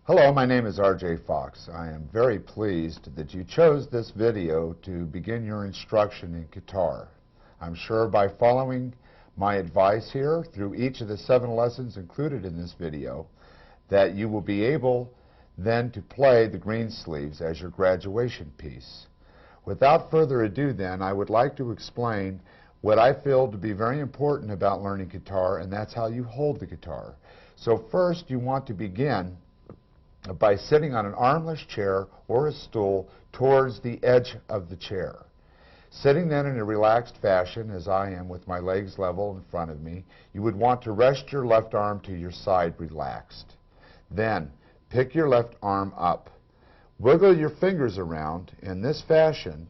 Hello, my name is R.J. Fox. I am very pleased that you chose this video to begin your instruction in guitar. I'm sure by following my advice here through each of the 7 lessons included in this video that you will be able then to play the Greensleeves as your graduation piece. Without further ado then, I would like to explain what I feel to be very important about learning guitar, and that's how you hold the guitar. So first you want to begin by sitting on an armless chair or a stool towards the edge of the chair. Sitting then in a relaxed fashion, as I am with my legs level in front of me, you would want to rest your left arm to your side relaxed. Then pick your left arm up. Wiggle your fingers around in this fashion,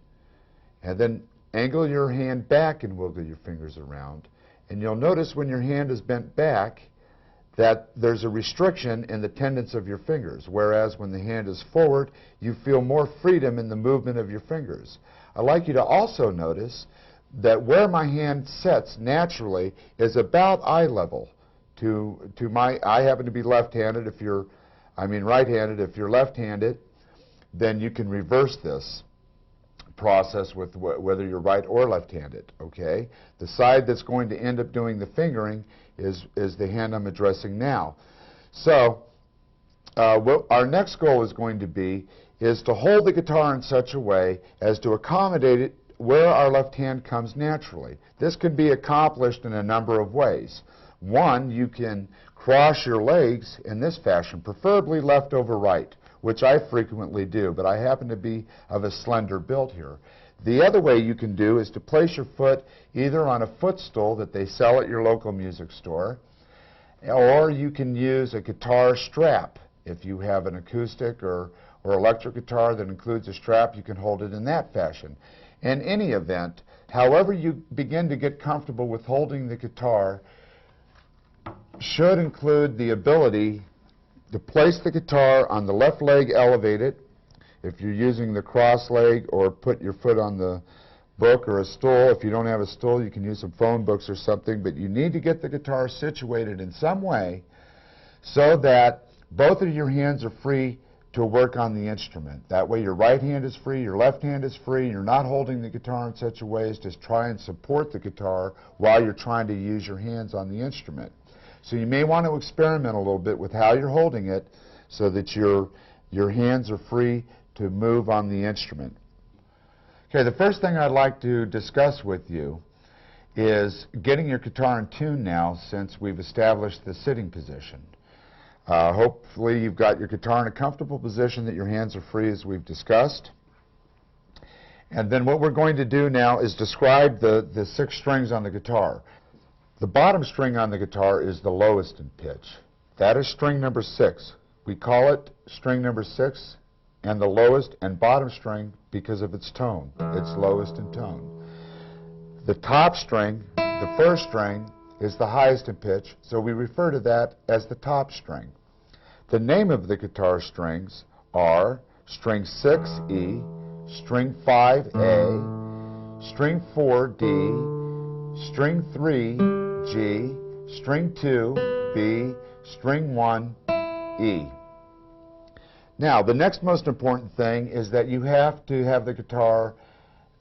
and then angle your hand back and wiggle your fingers around. And you'll notice when your hand is bent back that there's a restriction in the tendons of your fingers, whereas when the hand is forward, you feel more freedom in the movement of your fingers. I'd like you to also notice that where my hand sets naturally is about eye level to my, I happen to be left-handed. Right-handed. If you're left-handed, then you can reverse this process with whether you're right or left-handed, okay? The side that's going to end up doing the fingering is the hand I'm addressing now. So what our next goal is going to be is to hold the guitar in such a way as to accommodate it where our left hand comes naturally. This can be accomplished in a number of ways. One, you can cross your legs in this fashion, preferably left over right, which I frequently do, but I happen to be of a slender build here. The other way you can do is to place your foot either on a footstool that they sell at your local music store, or you can use a guitar strap. If you have an acoustic or electric guitar that includes a strap, you can hold it in that fashion. In any event, however you begin to get comfortable with holding the guitar should include the ability to place the guitar on the left leg elevated. If you're using the cross leg, or put your foot on the book or a stool. If you don't have a stool, you can use some phone books or something, but you need to get the guitar situated in some way so that both of your hands are free to work on the instrument. That way your right hand is free, your left hand is free, you're not holding the guitar in such a way as to try and support the guitar while you're trying to use your hands on the instrument. So you may want to experiment a little bit with how you're holding it so that your hands are free to move on the instrument. Okay, the first thing I'd like to discuss with you is getting your guitar in tune now, since we've established the sitting position. Hopefully you've got your guitar in a comfortable position that your hands are free, as we've discussed. And then what we're going to do now is describe the 6 strings on the guitar. The bottom string on the guitar is the lowest in pitch. That is string number 6. We call it string number 6 and the lowest and bottom string because of its tone. It's lowest in tone. The top string, the first string, is the highest in pitch, so we refer to that as the top string. The name of the guitar strings are string 6E, string 5A, string 4D, string 3G, string 2B, string 1E. Now, the next most important thing is that you have to have the guitar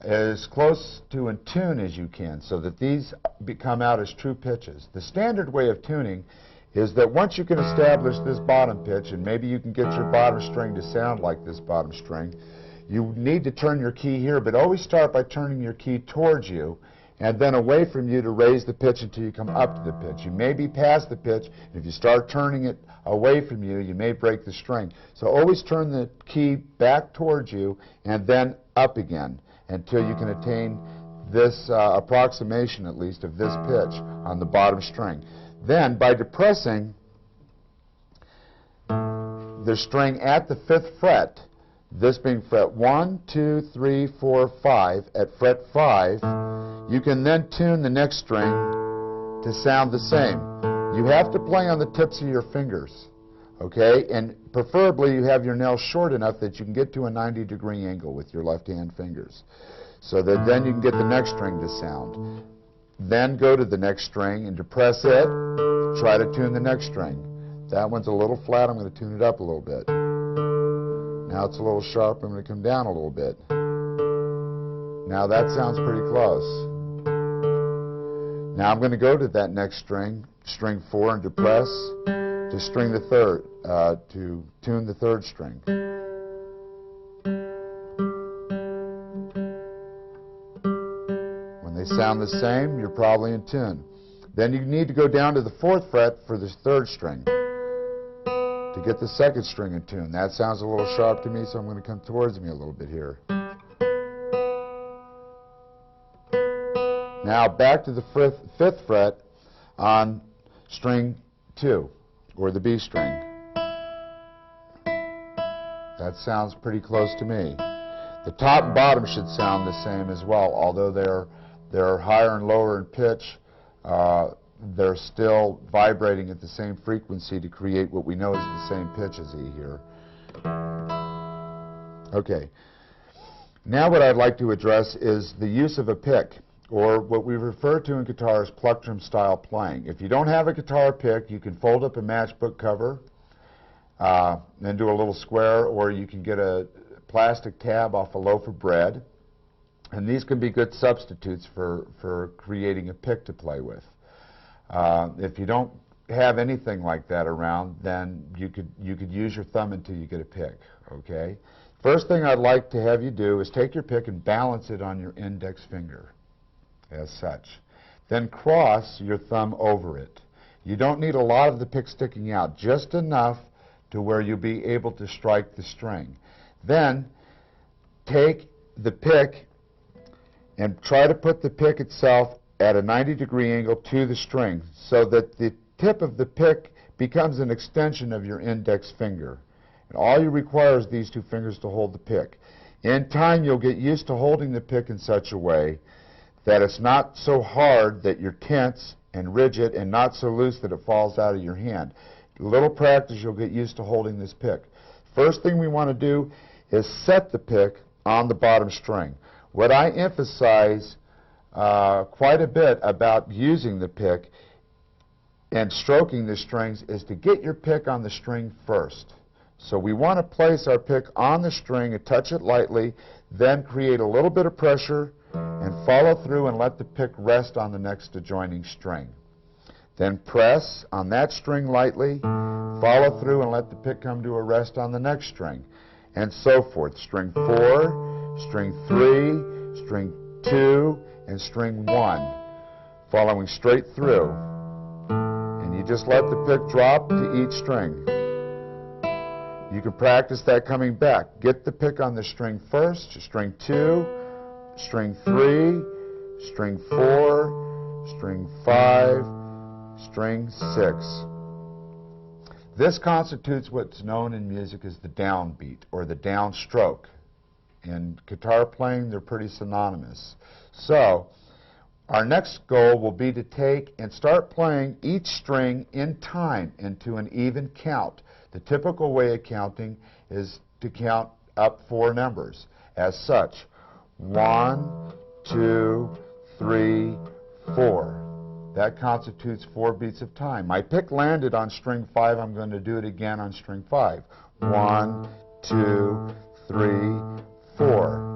as close to in tune as you can so that these come out as true pitches. The standard way of tuning is that once you can establish this bottom pitch, and maybe you can get your bottom string to sound like this bottom string, you need to turn your key here, but always start by turning your key towards you and then away from you to raise the pitch until you come up to the pitch. You may be past the pitch, and if you start turning it away from you, you may break the string. So always turn the key back towards you and then up again until you can attain this approximation, at least, of this pitch on the bottom string. Then, by depressing the string at the 5th fret, this being fret 1, 2, 3, 4, 5, at fret 5, you can then tune the next string to sound the same. You have to play on the tips of your fingers, okay? And preferably you have your nails short enough that you can get to a 90-degree angle with your left-hand fingers, so that then you can get the next string to sound. Then go to the next string and depress it, try to tune the next string. That one's a little flat. I'm going to tune it up a little bit. Now it's a little sharp. I'm going to come down a little bit. Now that sounds pretty close. Now I'm going to go to that next string, string 4, and depress to string the third, to tune the third string. When they sound the same, you're probably in tune. Then you need to go down to the 4th fret for the third string to get the second string in tune. That sounds a little sharp to me, so I'm going to come towards me a little bit here. Now back to the 5th fret on string 2, or the B string. That sounds pretty close to me. The top and bottom should sound the same as well, although they're higher and lower in pitch. They're still vibrating at the same frequency to create what we know is the same pitch as E here. Okay. Now what I'd like to address is the use of a pick, or what we refer to in guitar as plectrum style playing. If you don't have a guitar pick, you can fold up a matchbook cover and do a little square, or you can get a plastic tab off a loaf of bread. And these can be good substitutes for creating a pick to play with. If you don't have anything like that around, then you could use your thumb until you get a pick, okay? First thing I'd like to have you do is take your pick and balance it on your index finger, as such. Then cross your thumb over it. You don't need a lot of the pick sticking out, just enough to where you'll be able to strike the string. Then take the pick and try to put the pick itself at a 90-degree angle to the string so that the tip of the pick becomes an extension of your index finger. And all you require is these two fingers to hold the pick. In time, you'll get used to holding the pick in such a way that it's not so hard that you're tense and rigid, and not so loose that it falls out of your hand. A little practice, you'll get used to holding this pick. First thing we want to do is set the pick on the bottom string. What I emphasize quite a bit about using the pick and stroking the strings is to get your pick on the string first. So we want to place our pick on the string and touch it lightly, then create a little bit of pressure and follow through and let the pick rest on the next adjoining string. Then press on that string lightly, follow through and let the pick come to a rest on the next string, and so forth. String 4, string 3, string 2, and string 1, following straight through. And you just let the pick drop to each string. You can practice that coming back. Get the pick on the string first, string 2, string 3, string 4, string 5, string 6. This constitutes what's known in music as the downbeat, or the downstroke. In guitar playing, they're pretty synonymous. So, our next goal will be to take and start playing each string in time into an even count. The typical way of counting is to count up 4 numbers as such. 1, 2, 3, 4. That constitutes 4 beats of time. My pick landed on string 5. I'm going to do it again on string 5. 1, 2, 3, 4.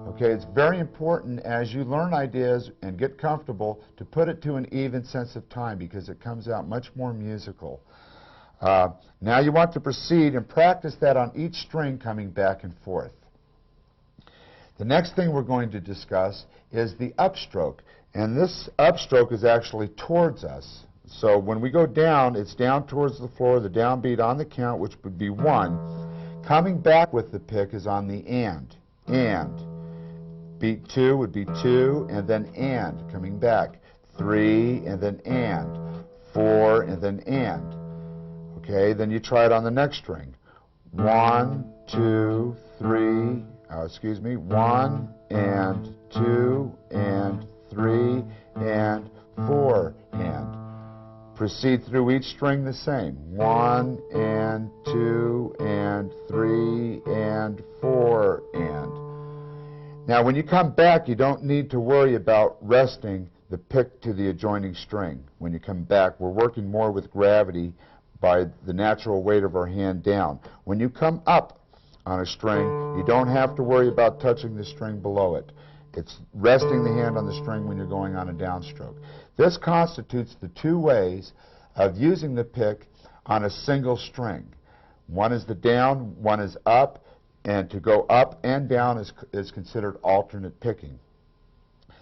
Okay, it's very important as you learn ideas and get comfortable to put it to an even sense of time, because it comes out much more musical. Now you want to proceed and practice that on each string coming back and forth. The next thing we're going to discuss is the upstroke. And this upstroke is actually towards us. So when we go down, it's down towards the floor, the downbeat on the count, which would be 1. Coming back with the pick is on the and. Beat 2 would be 2, and then and. Coming back. 3, and then and. 4, and then and. Okay, then you try it on the next string. 1, 2, 3, 1, and 2, and 3, and 4, and. Proceed through each string the same. 1, and 2, and 3, and 4, and. Now when you come back, you don't need to worry about resting the pick to the adjoining string. When you come back, we're working more with gravity by the natural weight of our hand down. When you come up on a string, you don't have to worry about touching the string below it. It's resting the hand on the string when you're going on a downstroke. This constitutes the two ways of using the pick on a single string. One is the down, one is up, and to go up and down is considered alternate picking.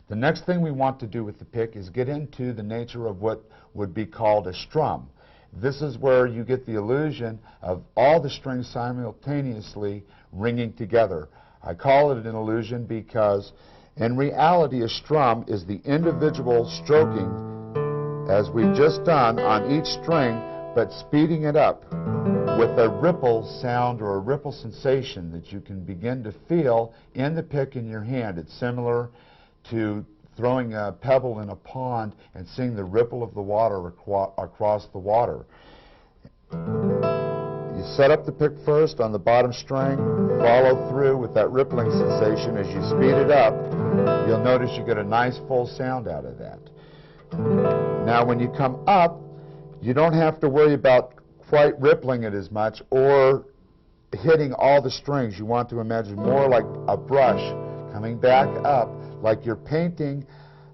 The next thing we want to do with the pick is get into the nature of what would be called a strum. This is where you get the illusion of all the strings simultaneously ringing together. I call it an illusion because in reality a strum is the individual stroking, as we've just done, on each string, but speeding it up with a ripple sound or a ripple sensation that you can begin to feel in the pick in your hand. It's similar to throwing a pebble in a pond and seeing the ripple of the water across the water. You set up the pick first on the bottom string, follow through with that rippling sensation. As you speed it up, you'll notice you get a nice full sound out of that. Now when you come up, you don't have to worry about quite rippling it as much or hitting all the strings. You want to imagine more like a brush coming back up, like you're painting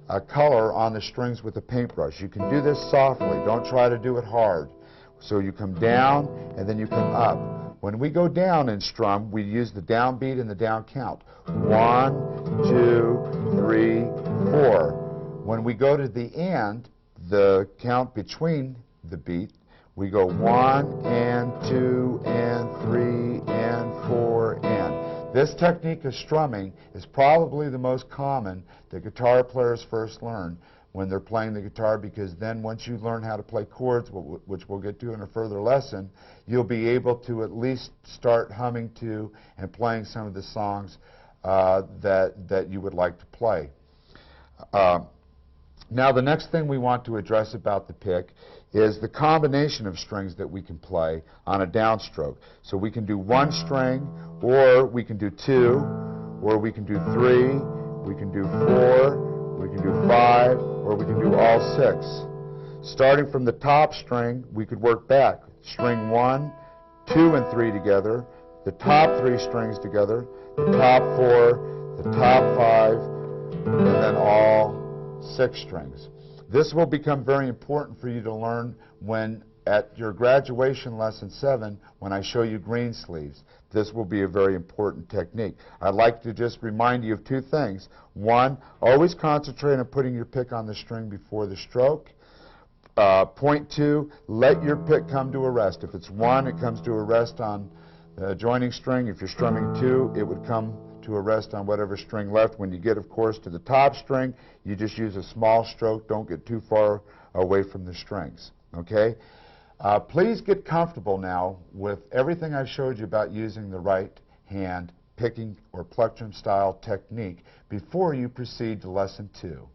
a color on the strings with a paintbrush. You can do this softly. Don't try to do it hard. So you come down and then you come up. When we go down in strum, we use the down beat and the down count. 1, 2, 3, 4. When we go to the end, the count between the beat, we go 1 and 2 and 3 and 4 and. This technique of strumming is probably the most common that guitar players first learn when they're playing the guitar, because then once you learn how to play chords, which we'll get to in a further lesson, you'll be able to at least start humming to and playing some of the songs that you would like to play. Now the next thing we want to address about the pick is the combination of strings that we can play on a downstroke. So we can do one string, or we can do two, or we can do three, we can do four, we can do five, or we can do all six. Starting from the top string, we could work back. String 1, 2, and 3 together, the top 3 strings together, the top 4, the top 5, and then all 6 strings. This will become very important for you to learn when at your graduation lesson 7, when I show you Greensleeves. This will be a very important technique. I'd like to just remind you of 2 things. 1, always concentrate on putting your pick on the string before the stroke. Point 2, let your pick come to a rest. If it's 1, it comes to a rest on the adjoining string. If you're strumming 2, it would come to a rest on whatever string left. When you get, of course, to the top string, you just use a small stroke. Don't get too far away from the strings. Okay? Please get comfortable now with everything I've showed you about using the right hand picking or plectrum style technique before you proceed to lesson 2.